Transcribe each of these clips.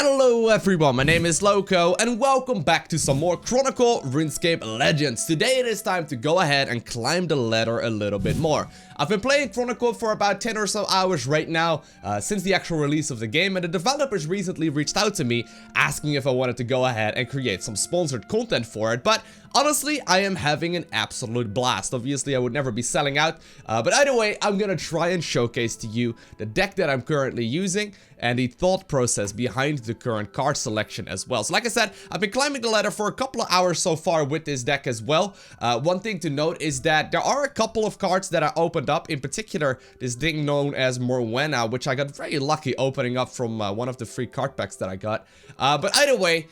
Hello everyone, my name is Lowko and welcome back to some more Chronicle RuneScape Legends. Today it is time to go ahead and climb the ladder a little bit more. I've been playing Chronicle for about 10 or so hours right now, since the actual release of the game, and the developers recently reached out to me asking if I wanted to go ahead and create some sponsored content for it, but honestly, I am having an absolute blast. Obviously, I would never be selling out, but either way, I'm gonna try and showcase to you the deck that I'm currently using and the thought process behind the current card selection as well. So like I said, I've been climbing the ladder for a couple of hours so far with this deck as well. One thing to note is that there are a couple of cards that I opened up, in particular this thing known as Mowenna, which I got very lucky opening up from one of the free card packs that I got. But either way,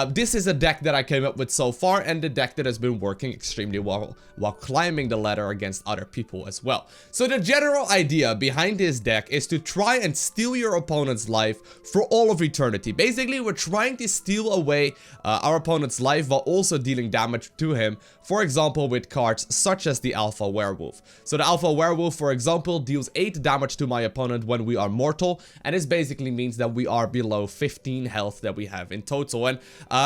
this is a deck that I came up with so far, and the deck that has been working extremely well while climbing the ladder against other people as well. So the general idea behind this deck is to try and steal your opponent's life for all of eternity. Basically, we're trying to steal away our opponent's life while also dealing damage to him, for example with cards such as the Alpha Werewolf. So the Alpha Werewolf, for example, deals 8 damage to my opponent when we are mortal, and this basically means that we are below 15 health that we have in total, and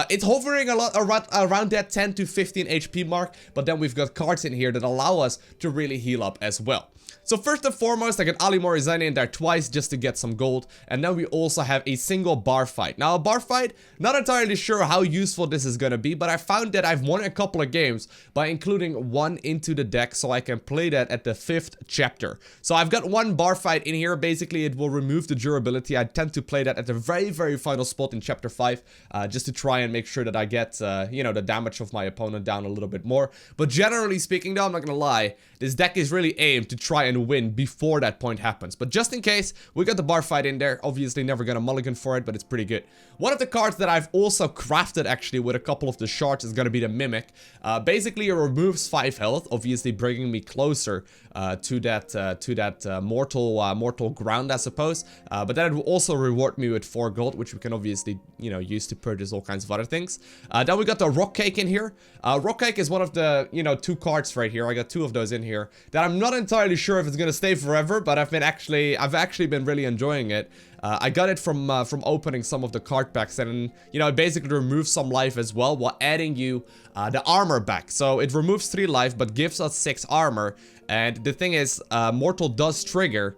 it's hovering a lot around that 10 to 15 HP mark, but then we've got cards in here that allow us to really heal up as well. So first and foremost, I got Morrisane in there twice just to get some gold, and then we also have a single bar fight. Now a bar fight, not entirely sure how useful this is gonna be, but I found that I've won a couple of games by including one into the deck so I can play that at the 5th chapter. So I've got one bar fight in here. Basically it will remove the durability. I tend to play that at the very final spot in chapter 5, just to try and make sure that I get, you know, the damage of my opponent down a little bit more. But generally speaking though, I'm not gonna lie, this deck is really aimed to try and win before that point happens. But just in case, we got the bar fight in there. Obviously never gonna mulligan for it, but it's pretty good. One of the cards that I've also crafted actually with a couple of the shards is gonna be the Mimic. Basically it removes 5 health, obviously bringing me closer to that mortal ground, I suppose. But then it will also reward me with 4 gold, which we can obviously, you know, use to purchase all kinds of other things. Then we got the Rock Cake in here. Rock Cake is one of the, you know, 2 cards right here. I got 2 of those in here that I'm not entirely sure if it's gonna stay forever, but I've actually been really enjoying it. I got it from opening some of the card packs, and you know, it basically removes some life as well while adding you the armor back. So it removes 3 life but gives us 6 armor, and the thing is, mortal does trigger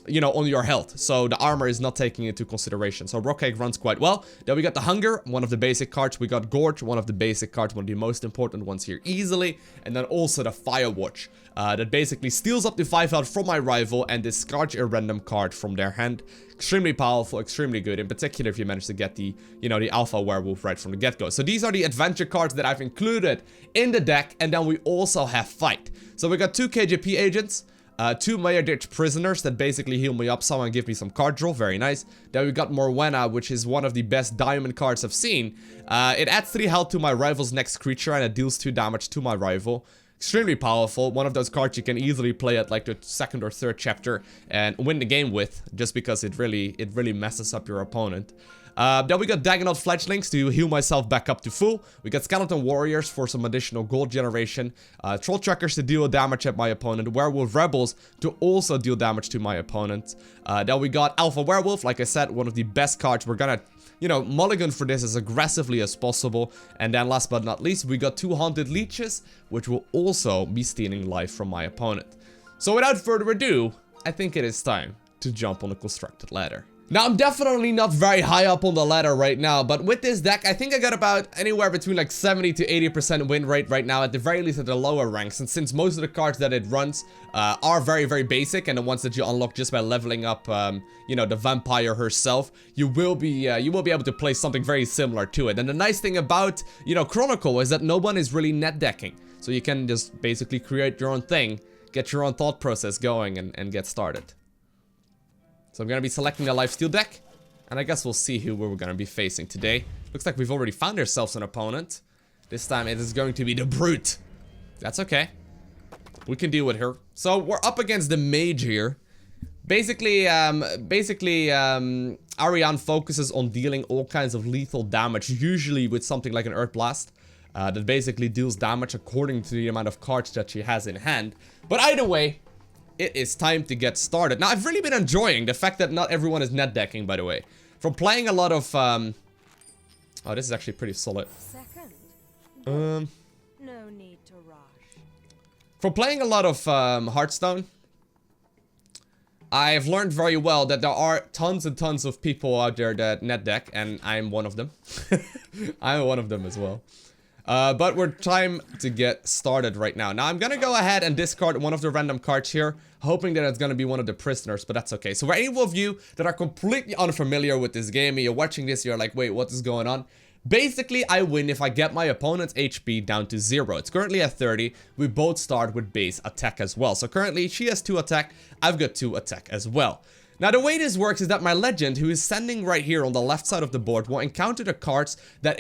you know, on your health, so the armor is not taking into consideration. So Rock Cake runs quite well. Then we got the Hunger, one of the basic cards. We got Gorge, one of the basic cards, one of the most important ones here easily. And then also the Vyrewatch, that basically steals up to 5 health from my rival and discards a random card from their hand. Extremely powerful, extremely good, in particular if you manage to get the, you know, the Alpha Werewolf right from the get-go. So these are the adventure cards that I've included in the deck, and then we also have Fight. So we got 2 KGP Agents, 2 Meiyerditch Prisoners that basically heal me up some and give me some card draw, very nice. Then we got Mowenna, which is one of the best diamond cards I've seen. It adds 3 health to my rival's next creature and it deals 2 damage to my rival. Extremely powerful, one of those cards you can easily play at like the 2nd or 3rd chapter and win the game with, just because it really messes up your opponent. Then we got Dagannoth Fledglings to heal myself back up to full. We got Skeleton Warriors for some additional gold generation. Troll Trackers to deal damage at my opponent. Werewolf Rebels to also deal damage to my opponent. Then we got Alpha Werewolf, like I said, one of the best cards. We're gonna, you know, mulligan for this as aggressively as possible. And then last but not least, we got 2 Haunted Leeches, which will also be stealing life from my opponent. So without further ado, I think it is time to jump on the constructed ladder. Now, I'm definitely not very high up on the ladder right now, but with this deck, I think I got about anywhere between like 70 to 80% win rate right now, at the very least at the lower ranks. And since most of the cards that it runs are very basic, and the ones that you unlock just by leveling up, you know, the Vampyre herself, you will be able to play something very similar to it. And the nice thing about, you know, Chronicle is that no one is really net decking, so you can just basically create your own thing, get your own thought process going, and get started. So I'm going to be selecting the lifesteal deck, and I guess we'll see who we're going to be facing today. Looks like we've already found ourselves an opponent. This time it is going to be the Brute. That's okay. We can deal with her. So we're up against the Mage here. Basically, Ariane focuses on dealing all kinds of lethal damage, usually with something like an Earth Blast. That basically deals damage according to the amount of cards that she has in hand. But either way, it is time to get started. Now, I've really been enjoying the fact that not everyone is net decking, by the way. From playing a lot of, oh, this is actually pretty solid. No need to rush. From playing a lot of Hearthstone, I've learned very well that there are tons and tons of people out there that net deck, and I'm one of them. I'm one of them as well. But we're time to get started right now. Now, I'm gonna go ahead and discard one of the random cards here, hoping that it's gonna be one of the prisoners, but that's okay. So for any of you that are completely unfamiliar with this game, and you're watching this, you're like, wait, what is going on? Basically, I win if I get my opponent's HP down to 0. It's currently at 30. We both start with base attack as well. So currently, she has 2 attack. I've got 2 attack as well. Now, the way this works is that my legend, who is standing right here on the left side of the board, will encounter the cards that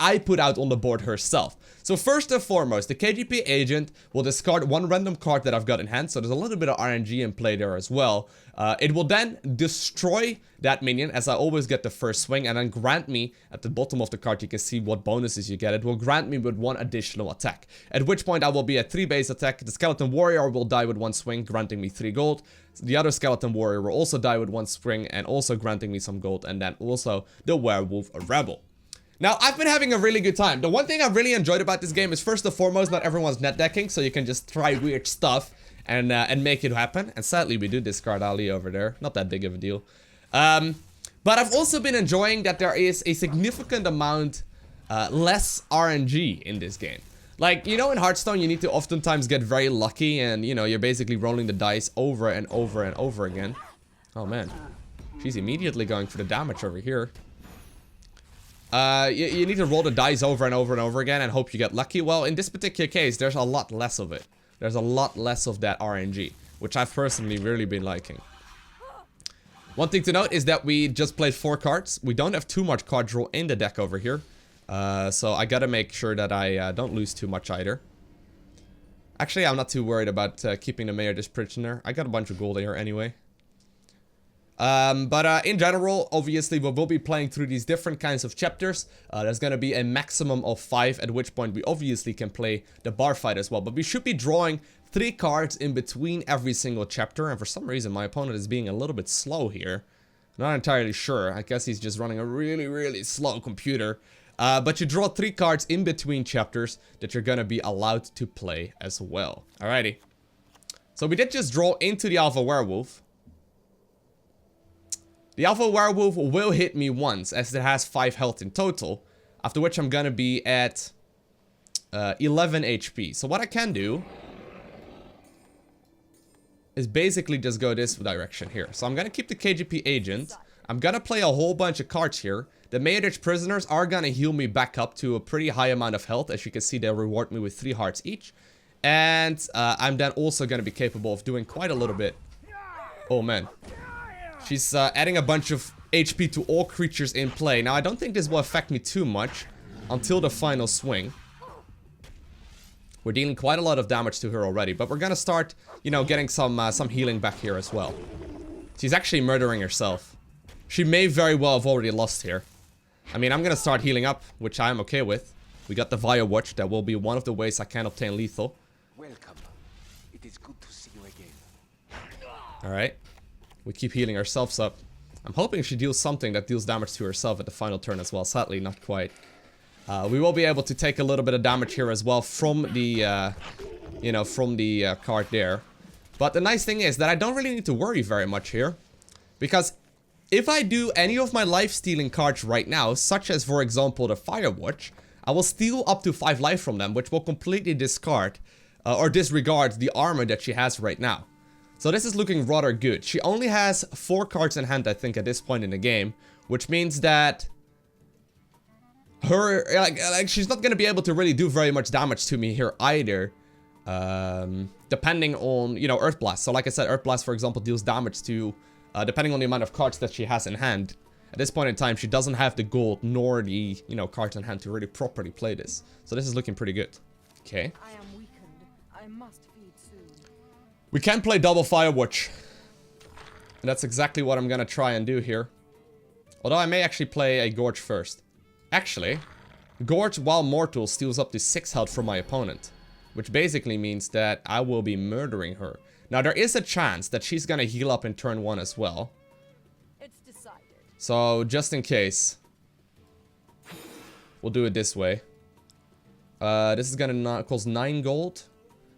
I put out on the board herself. So first and foremost, the KGP Agent will discard one random card that I've got in hand, so there's a little bit of RNG in play there as well. It will then destroy that minion, as I always get the first swing, and then grant me, at the bottom of the card you can see what bonuses you get. It will grant me with 1 additional attack, at which point I will be at 3 base attack. The Skeleton Warrior will die with 1 swing, granting me 3 gold. The other Skeleton Warrior will also die with 1 swing, and also granting me some gold, and then also the Werewolf Rebel. Now, I've been having a really good time. The one thing I really enjoyed about this game is, first and foremost, not everyone's net decking, so you can just try weird stuff and make it happen. And sadly, we do discard Ali over there. Not that big of a deal. But I've also been enjoying that there is a significant amount less RNG in this game. Like, you know, in Hearthstone, you need to oftentimes get very lucky, and, you know, you're basically rolling the dice over and over and over again. Oh, man. She's immediately going for the damage over here. You need to roll the dice over and over and over again and hope you get lucky. Well, in this particular case, there's a lot less of it. There's a lot less of that RNG, which I've personally really been liking. One thing to note is that we just played 4 cards. We don't have too much card draw in the deck over here. So I gotta make sure that I don't lose too much either. Actually, I'm not too worried about keeping the Meiyerditch Prisoner. I got a bunch of gold here anyway. But in general, obviously, we will be playing through these different kinds of chapters. There's gonna be a maximum of 5, at which point we obviously can play the bar fight as well. But we should be drawing 3 cards in between every single chapter, and for some reason my opponent is being a little bit slow here. Not entirely sure. I guess he's just running a really, really slow computer. But you draw 3 cards in between chapters that you're gonna be allowed to play as well. Alrighty. So we did just draw into the Alpha Werewolf. The Alpha Werewolf will hit me once, as it has 5 health in total, after which I'm gonna be at 11 HP. So what I can do is basically just go this direction here. So I'm gonna keep the KGP Agent. I'm gonna play a whole bunch of cards here. The Meiyerditch Prisoners are gonna heal me back up to a pretty high amount of health. As you can see, they'll reward me with 3 hearts each. And I'm then also gonna be capable of doing quite a little bit. Oh man. She's adding a bunch of HP to all creatures in play. Now, I don't think this will affect me too much until the final swing. We're dealing quite a lot of damage to her already, but we're gonna start, you know, getting some healing back here as well. She's actually murdering herself. She may very well have already lost here. I mean, I'm gonna start healing up, which I am okay with. We got the Vyrewatch. That will be one of the ways I can obtain lethal. Welcome. It is good to see you again. Alright. We keep healing ourselves up. I'm hoping she deals something that deals damage to herself at the final turn as well. Sadly, not quite. We will be able to take a little bit of damage here as well from the, you know, from the card there. But the nice thing is that I don't really need to worry very much here. Because if I do any of my life-stealing cards right now, such as, for example, the Vyrewatch, I will steal up to 5 life from them, which will completely discard, or disregard the armor that she has right now. So this is looking rather good. She only has 4 cards in hand, I think, at this point in the game, which means that her, like she's not gonna be able to really do very much damage to me here either, depending on, you know, Earth Blast. So like I said, Earth Blast, for example, deals damage to, depending on the amount of cards that she has in hand. At this point in time, she doesn't have the gold nor the, you know, cards in hand to really properly play this. So this is looking pretty good. Okay. I am weakened. I must feed soon. We can play double Vyrewatch. And that's exactly what I'm gonna try and do here. Although I may actually play a Gorge first. Actually, Gorge, while mortal, steals up to 6 health from my opponent. Which basically means that I will be murdering her. Now, there is a chance that she's gonna heal up in turn 1 as well. It's decided. So, just in case, we'll do it this way. This is gonna cost 9 gold.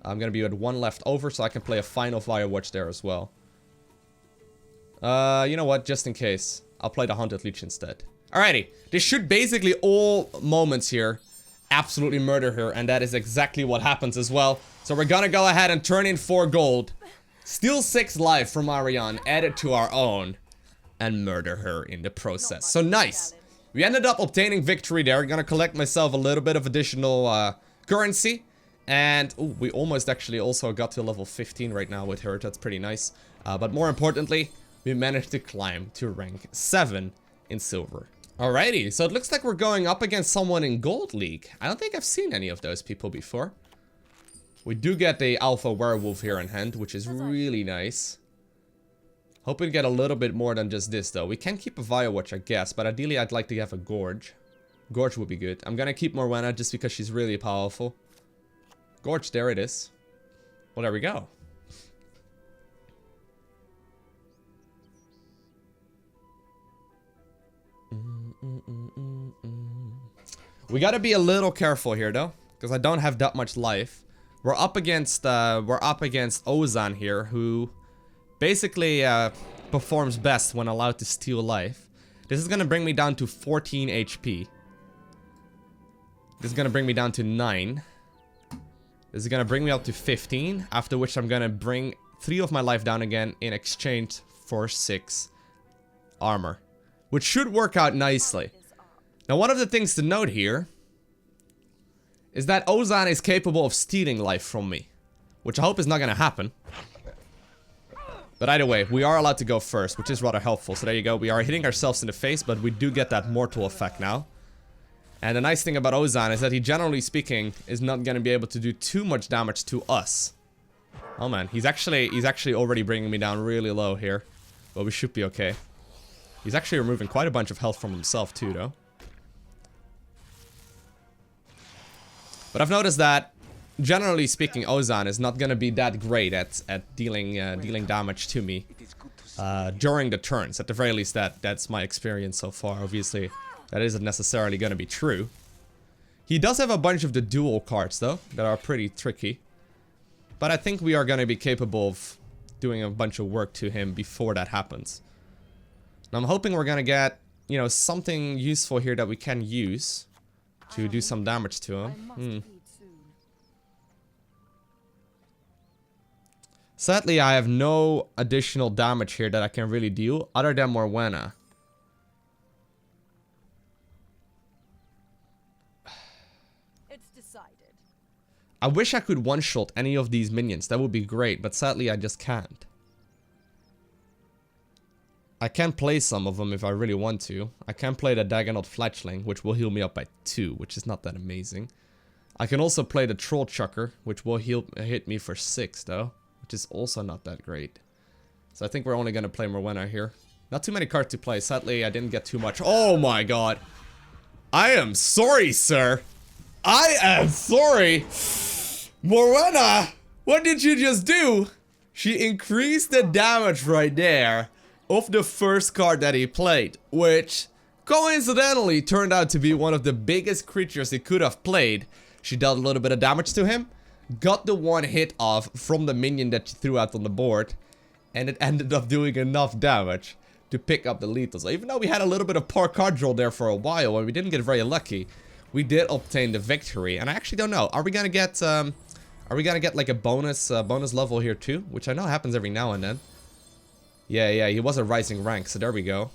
I'm gonna be at 1 left over, so I can play a final Vyrewatch there as well. You know what? Just in case, I'll play the Haunted Leech instead. Alrighty, this should basically all moments here absolutely murder her, and that is exactly what happens as well. So we're gonna go ahead and turn in 4 gold, steal 6 life from Ariane, add it to our own, and murder her in the process. So nice. We ended up obtaining victory there. Gonna collect myself a little bit of additional currency. And ooh, we almost actually also got to level 15 right now with her. That's pretty nice. But more importantly, we managed to climb to rank 7 in silver. Alrighty, so it looks like we're going up against someone in Gold League. I don't think I've seen any of those people before. We do get the Alpha Werewolf here in hand, which is really nice. Hoping to get a little bit more than just this, though. We can keep a Vyrewatch, I guess, but ideally I'd like to have a Gorge. Gorge would be good. I'm gonna keep Mowenna just because she's really powerful. Gorge, there it is. Well, there we go. We gotta be a little careful here, though, because I don't have that much life. We're up against Ozan here, who basically performs best when allowed to steal life. This is gonna bring me down to 14 HP. This is gonna bring me down to 9. This is gonna bring me up to 15, after which I'm gonna bring 3 of my life down again in exchange for 6 armor, which should work out nicely. Now, one of the things to note here is that Ozan is capable of stealing life from me, which I hope is not gonna happen. But either way, we are allowed to go first, which is rather helpful. So there you go. We are hitting ourselves in the face, but we do get that mortal effect now. And the nice thing about Ozan is that he, generally speaking, is not going to be able to do too much damage to us. Oh man, he's actually already bringing me down really low here. But we should be okay. He's actually removing quite a bunch of health from himself too, though. But I've noticed that, generally speaking, Ozan is not going to be that great at dealing damage to me during the turns. At the very least, that's my experience so far. Obviously, that isn't necessarily going to be true. He does have a bunch of the dual cards, though, that are pretty tricky. But I think we are going to be capable of doing a bunch of work to him before that happens. Now, I'm hoping we're going to get, you know, something useful here that we can use to do some damage to him. Sadly, I have no additional damage here that I can really deal, other than Mowenna. It's decided. I wish I could one-shot any of these minions. That would be great, but sadly I just can't. I can play some of them if I really want to. I can play the Dagannoth Fledgling, which will heal me up by 2, which is not that amazing. I can also play the Troll Chucker, which will hit me for 6, though, which is also not that great. So I think we're only going to play Mowenna here. Not too many cards to play. Sadly, I didn't get too much. Oh my god. I am sorry, sir. I am sorry. Mowenna, what did you just do? She increased the damage right there of the first card that he played, which coincidentally turned out to be one of the biggest creatures he could have played. She dealt a little bit of damage to him, got the 1 hit off from the minion that she threw out on the board, and it ended up doing enough damage to pick up the lethal. So even though we had a little bit of poor card draw there for a while and we didn't get very lucky, we did obtain the victory. And I actually don't know, are we gonna get like a bonus level here too, which I know happens every now and then. Yeah, he was a rising rank, so there we go.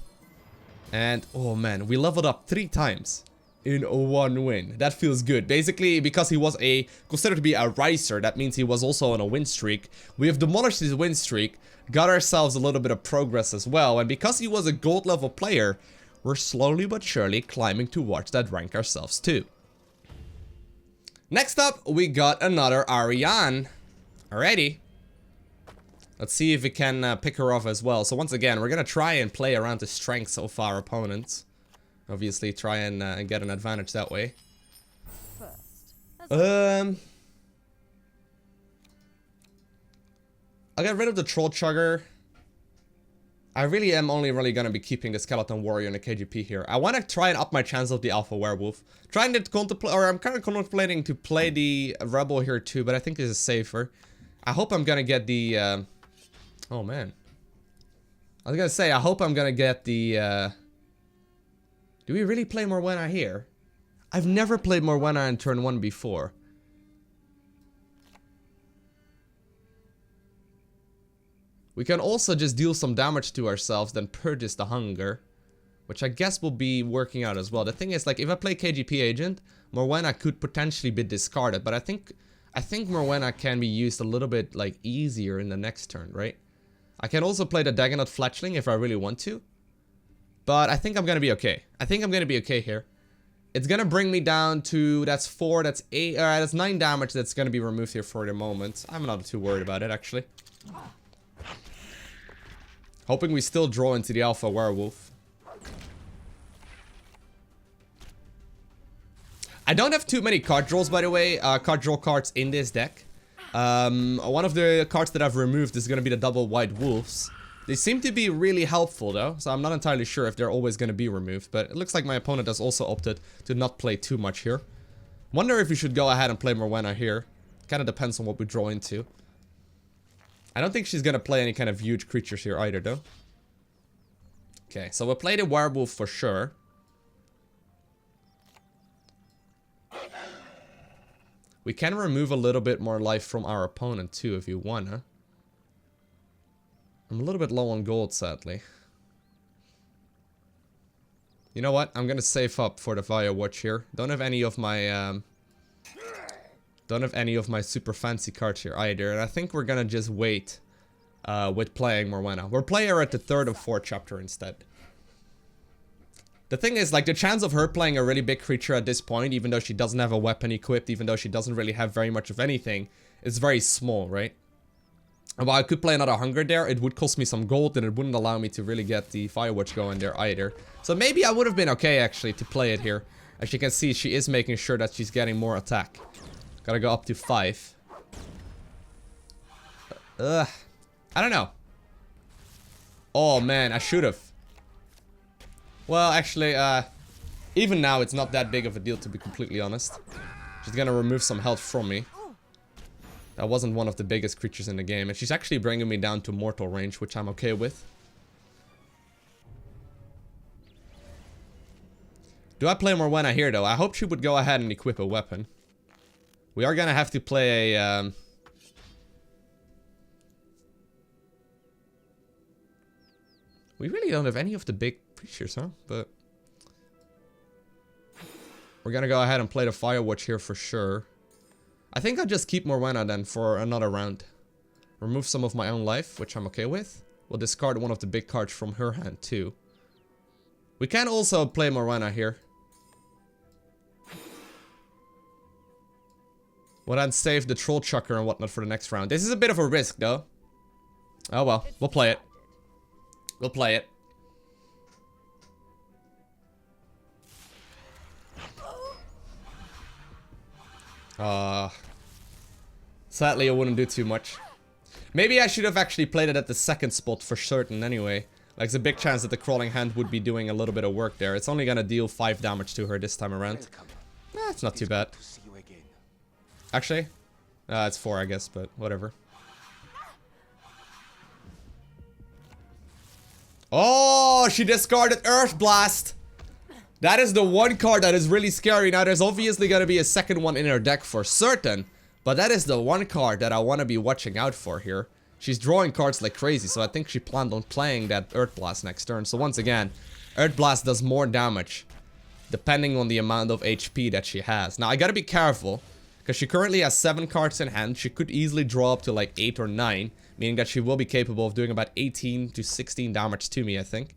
And, oh man, we leveled up 3 times in 1 win. That feels good. Basically, because he was considered to be a riser, that means he was also on a win streak. We have demolished his win streak, got ourselves a little bit of progress as well, and because he was a gold level player, we're slowly but surely climbing towards that rank ourselves too. Next up, we got another Ariane. Alrighty. Let's see if we can pick her off as well. So once again, we're gonna try and play around the strengths of our opponents. Obviously, try and get an advantage that way. I'll get rid of the Troll Chugger. I really am only really gonna be keeping the Skeleton Warrior and the KGP here. I want to try and up my chance of the Alpha Werewolf. Trying to contemplate, or I'm kind of contemplating to play the Rebel here too, but I think this is safer. I hope I'm gonna get the, oh man. I was gonna say, I hope I'm gonna get the, do we really play Mowenna here? I've never played Mowenna in turn 1 before. We can also just deal some damage to ourselves, then purchase the hunger. Which I guess will be working out as well. The thing is, like, if I play KGP Agent, Mowenna could potentially be discarded. But I think Mowenna can be used a little bit, like, easier in the next turn, right? I can also play the Dagannoth Fledgling if I really want to. But I think I'm gonna be okay. I think I'm gonna be okay here. It's gonna bring me down to, that's 4, that's 8, that's 9 damage that's gonna be removed here for the moment. I'm not too worried about it, actually. Hoping we still draw into the Alpha Werewolf. I don't have too many card draws, by the way, card draw cards in this deck. One of the cards that I've removed is going to be the double white wolves. They seem to be really helpful though, so I'm not entirely sure if they're always going to be removed, but it looks like my opponent has also opted to not play too much here. Wonder if we should go ahead and play Mowenna here. Kind of depends on what we draw into. I don't think she's going to play any kind of huge creatures here either though. Okay, so we'll play the werewolf for sure. We can remove a little bit more life from our opponent too if you wanna. I'm a little bit low on gold, sadly. You know what? I'm gonna save up for the Vyrewatch here. Don't have any of my super fancy cards here either, and I think we're gonna just wait with playing Mowenna. We'll play her at the 3rd or 4th chapter instead. The thing is, like, the chance of her playing a really big creature at this point, even though she doesn't have a weapon equipped, even though she doesn't really have very much of anything, is very small, right? And while I could play another hunger there, it would cost me some gold, and it wouldn't allow me to really get the Vyrewatch going there either. So maybe I would have been okay, actually, to play it here. As you can see, she is making sure that she's getting more attack. Gotta go up to 5. I don't know. Oh, man, I should have. Well, actually, even now, it's not that big of a deal, to be completely honest. She's gonna remove some health from me. That wasn't one of the biggest creatures in the game, and she's actually bringing me down to mortal range, which I'm okay with. Do I play Mowenna here, though? I hope she would go ahead and equip a weapon. We are gonna have to play a, we really don't have any of the big creatures, huh? But we're gonna go ahead and play the Vyrewatch here for sure. I think I'll just keep Mowenna then for another round. Remove some of my own life, which I'm okay with. We'll discard one of the big cards from her hand too. We can also play Mowenna here. We'll then save the Troll Chucker and whatnot for the next round. This is a bit of a risk though. Oh well, we'll play it. We'll play it. Sadly, I wouldn't do too much. Maybe I should have actually played it at the 2nd spot for certain anyway. Like, there's a big chance that the Crawling Hand would be doing a little bit of work there. It's only gonna deal 5 damage to her this time around. It's not too bad. Actually, it's 4, I guess, but whatever. Oh, she discarded Earth Blast. That is the one card that is really scary. Now, there's obviously going to be a second one in her deck for certain. But that is the one card that I want to be watching out for here. She's drawing cards like crazy, so I think she planned on playing that Earth Blast next turn. So once again, Earth Blast does more damage depending on the amount of HP that she has. Now, I got to be careful because she currently has 7 cards in hand. She could easily draw up to like 8 or 9, meaning that she will be capable of doing about 18 to 16 damage to me, I think.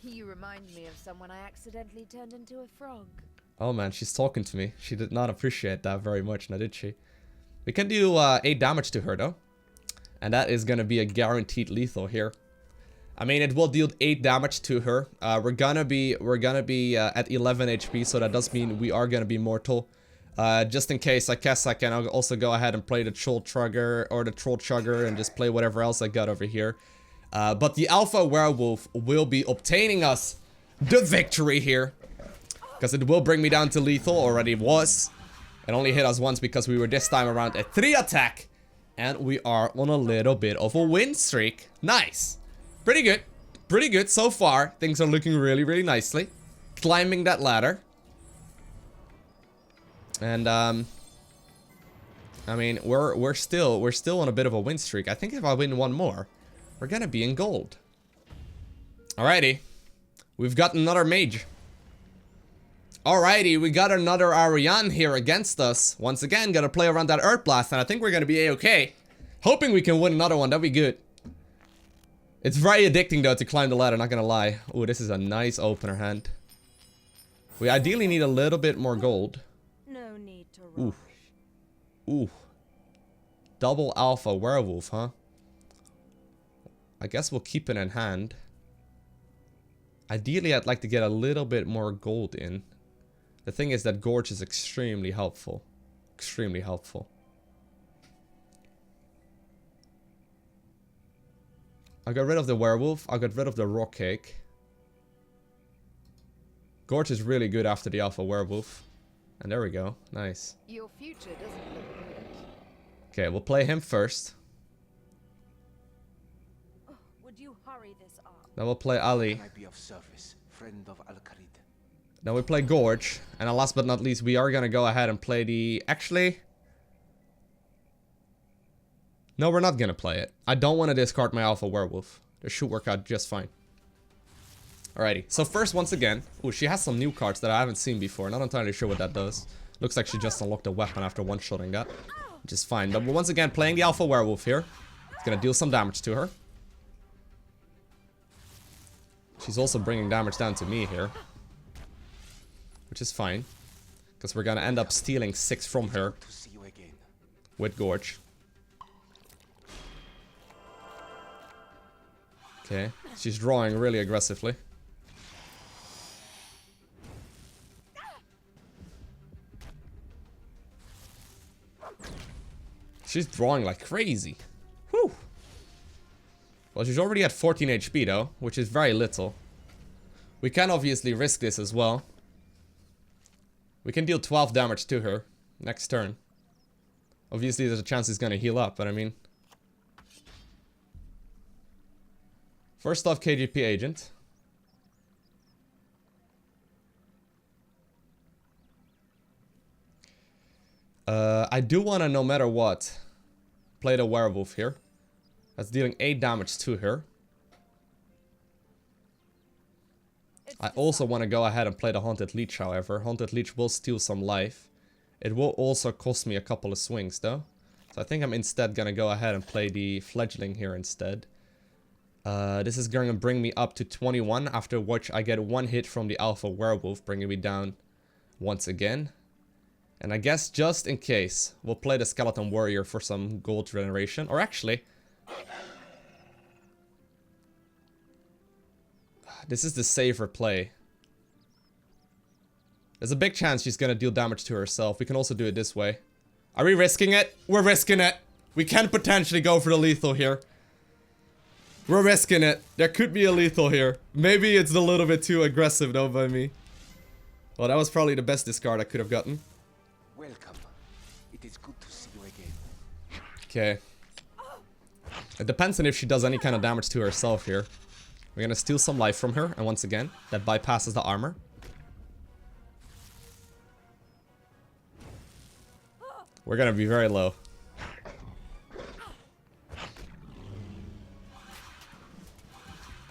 You remind me of someone I accidentally turned into a frog. Oh man, she's talking to me. She did not appreciate that very much, now did she? We can do 8 damage to her though. And that is gonna be a guaranteed lethal here. I mean, it will deal 8 damage to her. We're gonna be at 11 HP, so that does mean we are gonna be mortal. Just in case, I guess I can also go ahead and play the Troll Chugger or the Troll Chugger and just play whatever else I got over here. But the Alpha Werewolf will be obtaining us the victory here. Because it will bring me down to lethal, already was. It only hit us once because we were this time around at 3 attack. And we are on a little bit of a win streak. Nice. Pretty good. Pretty good so far. Things are looking really, really nicely. Climbing that ladder. And, I mean, we're still on a bit of a win streak. I think if I win one more, we're gonna be in gold. Alrighty. We've got another mage. Alrighty, we got another Ariane here against us. Once again, gotta play around that Earth Blast, and I think we're gonna be a-okay. Hoping we can win another one, that'd be good. It's very addicting though to climb the ladder, not gonna lie. Oh, this is a nice opener hand. We ideally need a little bit more gold. No need to rush. Ooh. Double Alpha Werewolf, huh? I guess we'll keep it in hand. Ideally, I'd like to get a little bit more gold in. The thing is that Gorge is extremely helpful. Extremely helpful. I got rid of the werewolf. I got rid of the rock cake. Gorge is really good after the Alpha Werewolf. And there we go. Nice. Your future doesn't look good. Okay, we'll play him first. Oh, would you hurry this up? Then we'll play Ali. Can I be of service, friend of Al-Kharid? Then we play Gorge. And last but not least, we are gonna go ahead and play the... Actually... No, we're not gonna play it. I don't want to discard my Alpha Werewolf. This should work out just fine. Alrighty, so first, once again... Ooh, she has some new cards that I haven't seen before. Not entirely sure what that does. Looks like she just unlocked a weapon after one-shotting that. Which is fine. But we're once again playing the Alpha Werewolf here. It's gonna deal some damage to her. She's also bringing damage down to me here. Which is fine. Because we're gonna end up stealing 6 from her. With Gorge. Okay. She's drawing really aggressively. She's drawing like crazy. Whew. Well, she's already at 14 HP though, which is very little. We can obviously risk this as well. We can deal 12 damage to her next turn. Obviously there's a chance he's gonna heal up, but I mean... First off, KGP Agent. I do want to, no matter what, play the Werewolf here. That's dealing 8 damage to her. I also want to go ahead and play the Haunted Leech, however. Haunted Leech will steal some life. It will also cost me a couple of swings, though. So I think I'm instead going to go ahead and play the Fledgling here instead. This is going to bring me up to 21, after which I get 1 hit from the Alpha Werewolf, bringing me down once again. And I guess just in case, we'll play the Skeleton Warrior for some gold generation. Or actually... This is the safer play. There's a big chance she's gonna deal damage to herself. We can also do it this way. Are we risking it? We're risking it. We can potentially go for the lethal here. We're risking it. There could be a lethal here. Maybe it's a little bit too aggressive though by me. Well, that was probably the best discard I could have gotten. Welcome. It is good to see you again. Okay. It depends on if she does any kind of damage to herself here. We're gonna steal some life from her, and once again, that bypasses the armor. We're gonna be very low.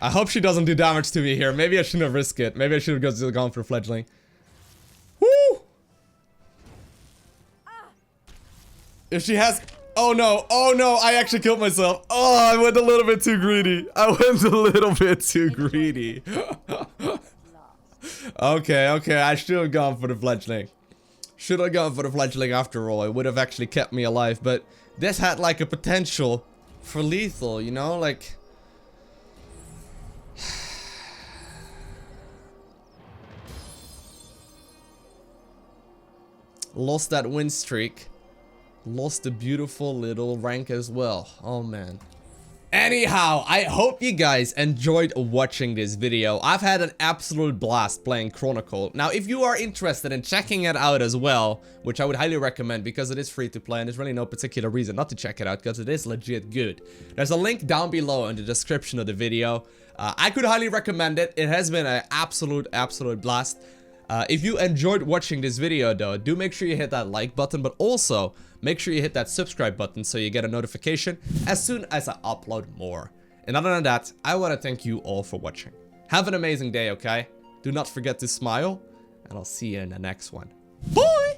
I hope she doesn't do damage to me here. Maybe I shouldn't have risked it. Maybe I should have gone for Fledgling. Woo! If she has... Oh no, I actually killed myself. Oh, I went a little bit too greedy. Okay, I should have gone for the Fledgling. Should have gone for the Fledgling after all. It would have actually kept me alive, but this had like a potential for lethal, you know, like... Lost that win streak. Lost the beautiful little rank as well. Oh man. Anyhow, I hope you guys enjoyed watching this video. I've had an absolute blast playing Chronicle. Now, if you are interested in checking it out as well, which I would highly recommend because it is free to play and there's really no particular reason not to check it out because it is legit good. There's a link down below in the description of the video. I could highly recommend it. It has been an absolute blast. If you enjoyed watching this video though, do make sure you hit that like button, but also make sure you hit that subscribe button so you get a notification as soon as I upload more. And other than that, I want to thank you all for watching. Have an amazing day, okay? Do not forget to smile, and I'll see you in the next one. Bye!